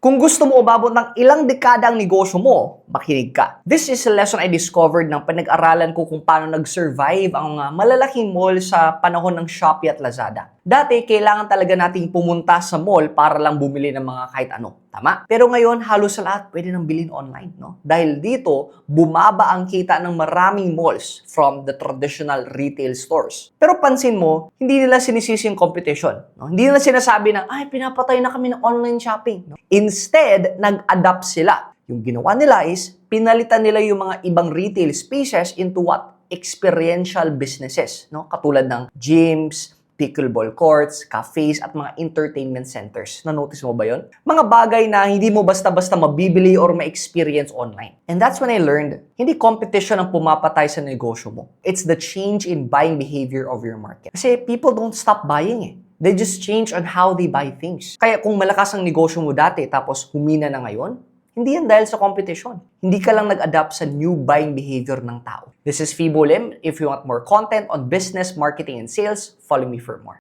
Kung gusto mo umabot ng ilang dekada ang negosyo mo, makinig ka. This is a lesson I discovered nang pinag-aralan ko kung paano nag-survive ang malalaking mall sa panahon ng Shopee at Lazada. Dati, kailangan talaga nating pumunta sa mall para lang bumili ng mga kahit ano. Tama? Pero ngayon, halos sa lahat pwede nang bilhin online, no? Dahil dito, bumaba ang kita ng maraming malls from the traditional retail stores. Pero pansin mo, hindi nila sinisisi yung competition. No? Hindi nila sinasabi na, ay, pinapatay na kami ng online shopping. No? Instead, nag-adapt sila. Yung ginawa nila is, pinalitan nila yung mga ibang retail spaces into what? Experiential businesses. No? Katulad ng gyms, pickleball courts, cafes, at mga entertainment centers. Na-notice mo ba yon? Mga bagay na hindi mo basta-basta mabibili or ma-experience online. And that's when I learned, hindi competition ang pumapatay sa negosyo mo. It's the change in buying behavior of your market. Kasi people don't stop buying eh. They just change on how they buy things. Kaya kung malakas ang negosyo mo dati tapos humina na ngayon, hindi yan dahil sa competition. Hindi ka lang nag-adapt sa new buying behavior ng tao. This is Fibo Lim. If you want more content on business, marketing, and sales, follow me for more.